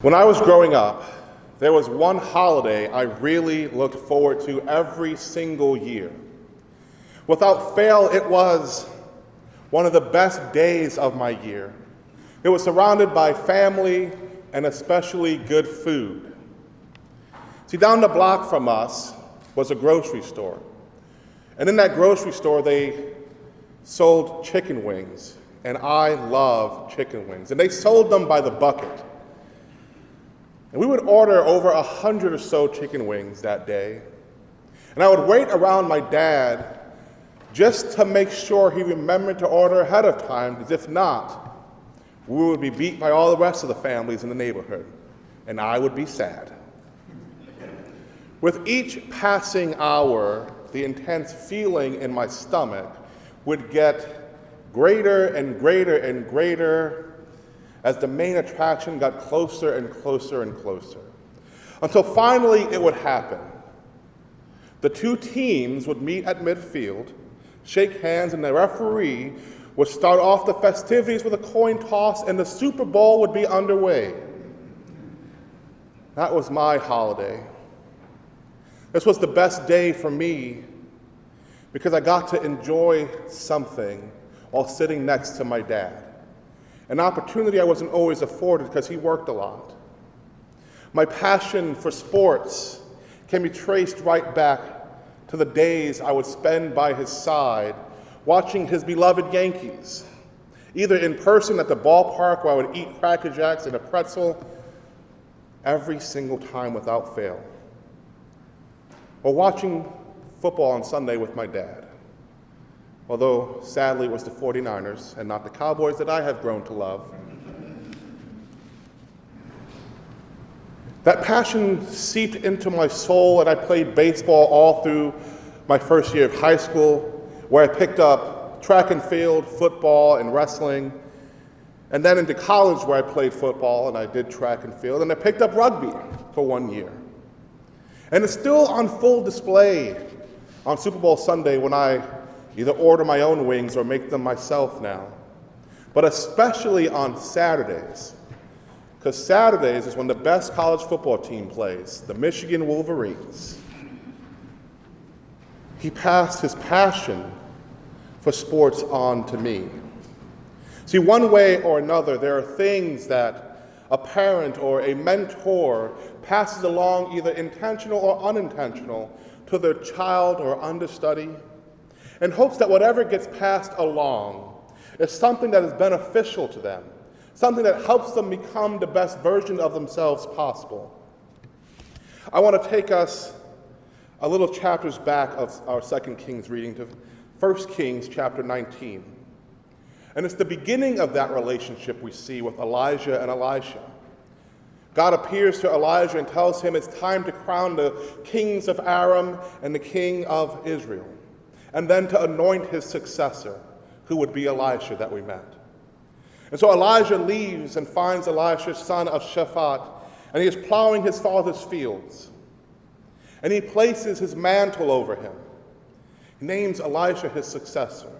When I was growing up, there was one holiday I really looked forward to every single year. Without fail, it was one of the best days of my year. It was surrounded by family and especially good food. See, down the block from us was a grocery store. And in that grocery store, they sold chicken wings. And I love chicken wings. And they sold them by the bucket. And we would order over 100 or so chicken wings that day. And I would wait around my dad just to make sure he remembered to order ahead of time, because if not, we would be beat by all the rest of the families in the neighborhood, and I would be sad. With each passing hour, the intense feeling in my stomach would get greater and greater and greater as the main attraction got closer and closer and closer, until finally it would happen. The two teams would meet at midfield, shake hands, and the referee would start off the festivities with a coin toss, and the Super Bowl would be underway. That was my holiday. This was the best day for me because I got to enjoy something while sitting next to my dad. An opportunity I wasn't always afforded because he worked a lot. My passion for sports can be traced right back to the days I would spend by his side watching his beloved Yankees, either in person at the ballpark where I would eat Cracker Jacks and a pretzel every single time without fail, or watching football on Sunday with my dad. Although, sadly, it was the 49ers and not the Cowboys that I have grown to love. That passion seeped into my soul, and I played baseball all through my first year of high school, where I picked up track and field, football, and wrestling, and then into college where I played football and I did track and field, and I picked up rugby for 1 year. And it's still on full display on Super Bowl Sunday when I either order my own wings or make them myself now, but especially on Saturdays, because Saturdays is when the best college football team plays, the Michigan Wolverines. He passed his passion for sports on to me. See, one way or another, there are things that a parent or a mentor passes along, either intentional or unintentional, to their child or understudy, in hopes that whatever gets passed along is something that is beneficial to them, something that helps them become the best version of themselves possible. I want to take us a little chapters back of our 2 Kings reading to 1 Kings chapter 19. And it's the beginning of that relationship we see with Elijah and Elisha. God appears to Elijah and tells him it's time to crown the kings of Aram and the king of Israel, and then to anoint his successor, who would be Elisha that we met. And so Elijah leaves and finds Elisha, son of Shaphat, and he is plowing his father's fields. And he places his mantle over him. He names Elisha his successor.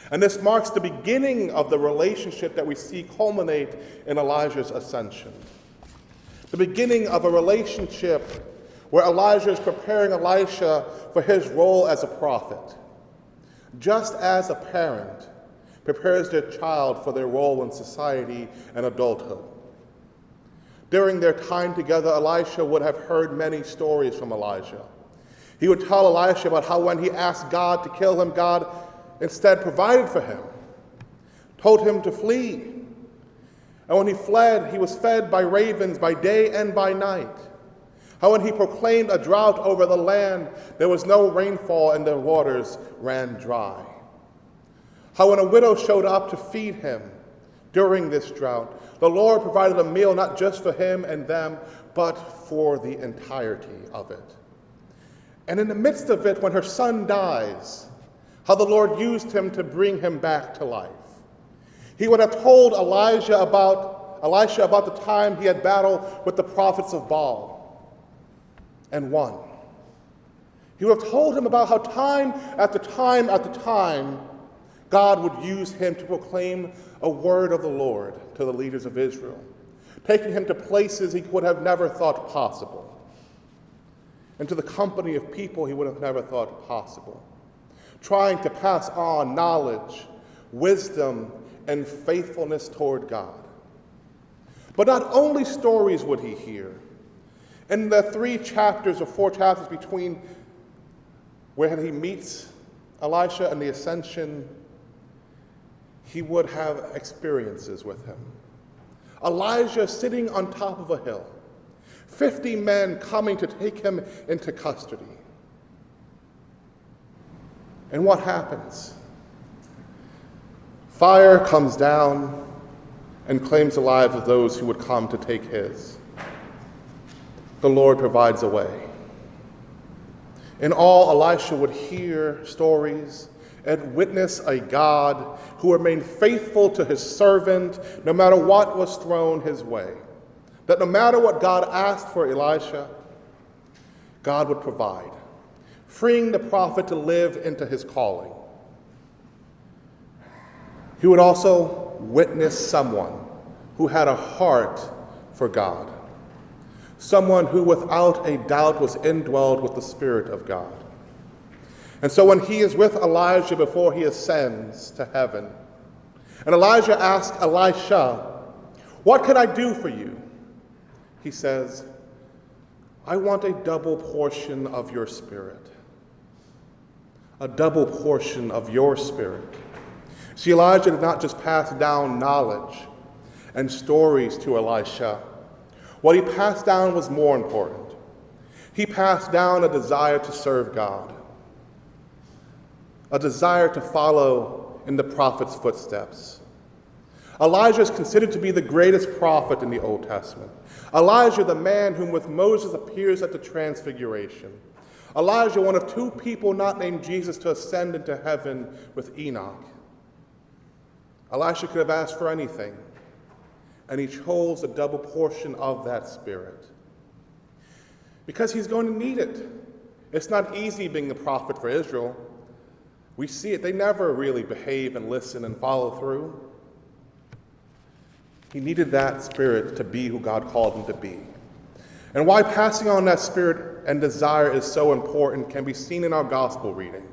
And this marks the beginning of the relationship that we see culminate in Elijah's ascension. The beginning of a relationship where Elijah is preparing Elisha for his role as a prophet, just as a parent prepares their child for their role in society and adulthood. During their time together, Elisha would have heard many stories from Elijah. He would tell Elisha about how when he asked God to kill him, God instead provided for him, told him to flee. And when he fled, he was fed by ravens by day and by night. How when he proclaimed a drought over the land, there was no rainfall and the waters ran dry. How when a widow showed up to feed him during this drought, the Lord provided a meal not just for him and them, but for the entirety of it. And in the midst of it, when her son dies, how the Lord used him to bring him back to life. He would have told Elisha about the time he had battled with the prophets of Baal and won. He would have told him about how time after time after time, God would use him to proclaim a word of the Lord to the leaders of Israel, taking him to places he would have never thought possible, into the company of people he would have never thought possible, trying to pass on knowledge, wisdom, and faithfulness toward God. But not only stories would he hear. In the 3 chapters or 4 chapters between where he meets Elisha and the ascension, he would have experiences with him. Elijah sitting on top of a hill, 50 men coming to take him into custody. And what happens? Fire comes down and claims the lives of those who would come to take his. The Lord provides a way. In all, Elisha would hear stories and witness a God who remained faithful to his servant no matter what was thrown his way. That no matter what God asked for Elisha, God would provide, freeing the prophet to live into his calling. He would also witness someone who had a heart for God, someone who without a doubt was indwelled with the Spirit of God. And so when he is with Elijah before he ascends to heaven, and Elijah asks Elisha, "What can I do for you?" He says, "I want a double portion of your Spirit." A double portion of your Spirit. See, Elijah did not just pass down knowledge and stories to Elisha. What he passed down was more important. He passed down a desire to serve God, a desire to follow in the prophet's footsteps. Elijah is considered to be the greatest prophet in the Old Testament. Elijah, the man whom with Moses appears at the Transfiguration. Elijah, one of 2 people not named Jesus to ascend into heaven with Enoch. Elisha could have asked for anything, and he chose a double portion of that Spirit because he's going to need it. It's not easy being the prophet for Israel. We see it. They never really behave and listen and follow through. He needed that Spirit to be who God called him to be. And why passing on that Spirit and desire is so important can be seen in our gospel reading.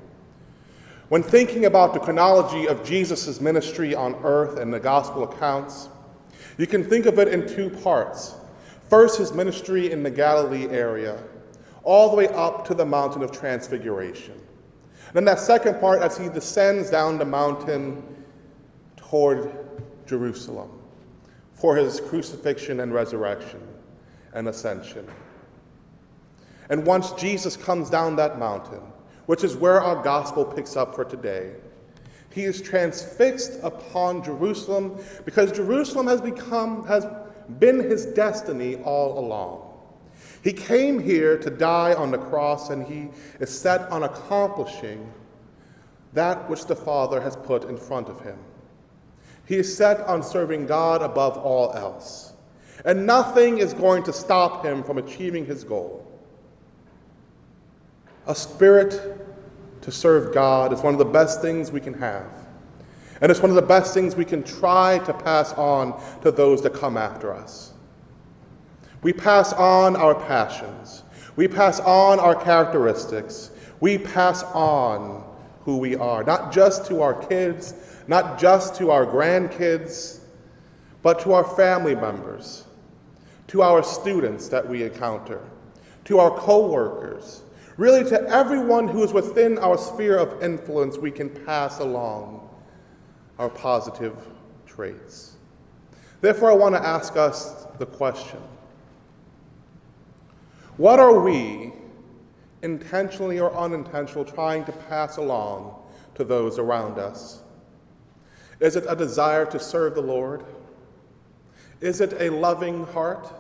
When thinking about the chronology of Jesus' ministry on earth and the gospel accounts, you can think of it in 2 parts. First, his ministry in the Galilee area, all the way up to the mountain of Transfiguration. Then that second part as he descends down the mountain toward Jerusalem for his crucifixion and resurrection and ascension. And once Jesus comes down that mountain, which is where our gospel picks up for today, he is transfixed upon Jerusalem because Jerusalem has been his destiny all along. He came here to die on the cross, and he is set on accomplishing that which the Father has put in front of him. He is set on serving God above all else, and nothing is going to stop him from achieving his goal. A spirit to serve God is one of the best things we can have. And it's one of the best things we can try to pass on to those that come after us. We pass on our passions. We pass on our characteristics. We pass on who we are, not just to our kids, not just to our grandkids, but to our family members, to our students that we encounter, to our co-workers, really to everyone who is within our sphere of influence. We can pass along our positive traits. Therefore, I want to ask us the question: what are we, intentionally or unintentionally, trying to pass along to those around us? Is it a desire to serve the Lord? Is it a loving heart?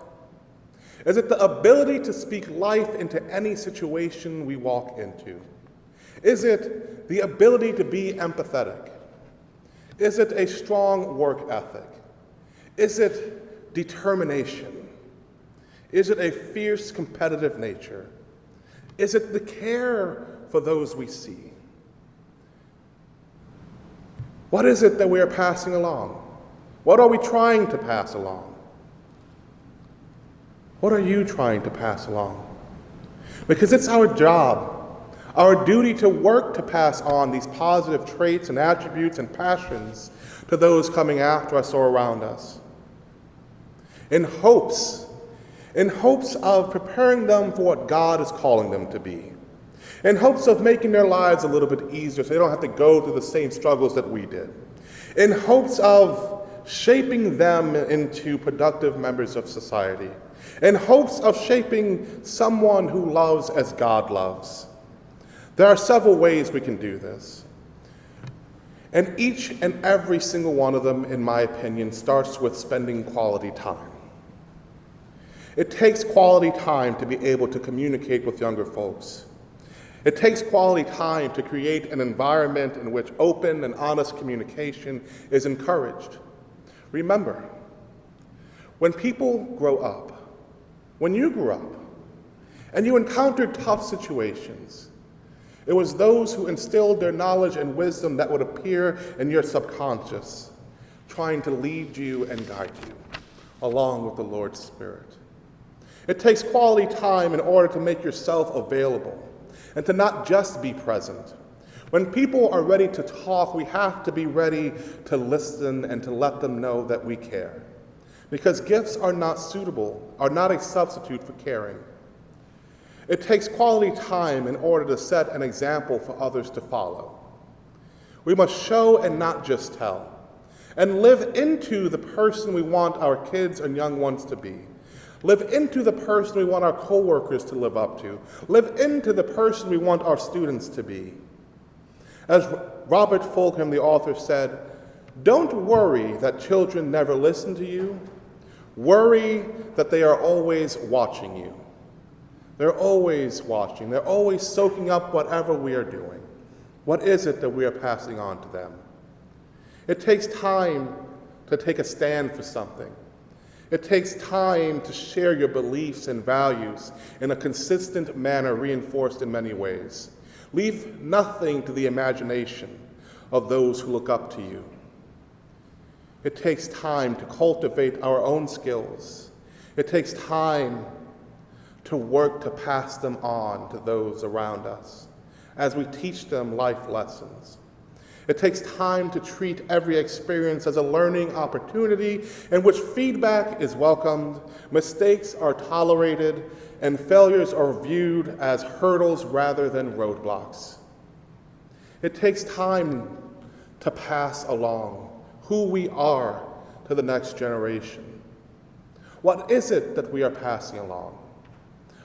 Is it the ability to speak life into any situation we walk into? Is it the ability to be empathetic? Is it a strong work ethic? Is it determination? Is it a fierce competitive nature? Is it the care for those we see? What is it that we are passing along? What are we trying to pass along? What are you trying to pass along? Because it's our job, our duty to work to pass on these positive traits and attributes and passions to those coming after us or around us. In hopes of preparing them for what God is calling them to be. In hopes of making their lives a little bit easier so they don't have to go through the same struggles that we did. In hopes of shaping them into productive members of society. In hopes of shaping someone who loves as God loves. There are several ways we can do this. And each and every single one of them, in my opinion, starts with spending quality time. It takes quality time to be able to communicate with younger folks. It takes quality time to create an environment in which open and honest communication is encouraged. Remember, when people grow up, when you grew up, and you encountered tough situations, it was those who instilled their knowledge and wisdom that would appear in your subconscious, trying to lead you and guide you, along with the Lord's Spirit. It takes quality time in order to make yourself available, and to not just be present. When people are ready to talk, we have to be ready to listen and to let them know that we care. Because gifts are not a substitute for caring. It takes quality time in order to set an example for others to follow. We must show and not just tell, and live into the person we want our kids and young ones to be. Live into the person we want our coworkers to live up to. Live into the person we want our students to be. As Robert Fulgham, the author, said, "Don't worry that children never listen to you. Worry that they are always watching you." They're always watching. They're always soaking up whatever we are doing. What is it that we are passing on to them? It takes time to take a stand for something. It takes time to share your beliefs and values in a consistent manner reinforced in many ways. Leave nothing to the imagination of those who look up to you. It takes time to cultivate our own skills. It takes time to work to pass them on to those around us as we teach them life lessons. It takes time to treat every experience as a learning opportunity in which feedback is welcomed, mistakes are tolerated, and failures are viewed as hurdles rather than roadblocks. It takes time to pass along who we are to the next generation. What is it that we are passing along?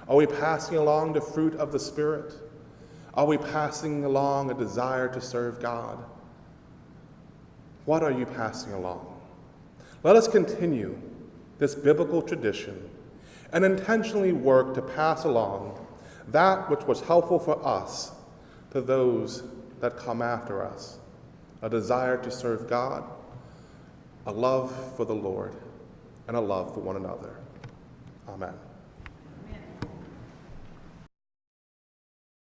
Are we passing along the fruit of the Spirit? Are we passing along a desire to serve God? What are you passing along? Let us continue this biblical tradition and intentionally work to pass along that which was helpful for us to those that come after us. A desire to serve God, a love for the Lord, and a love for one another. Amen.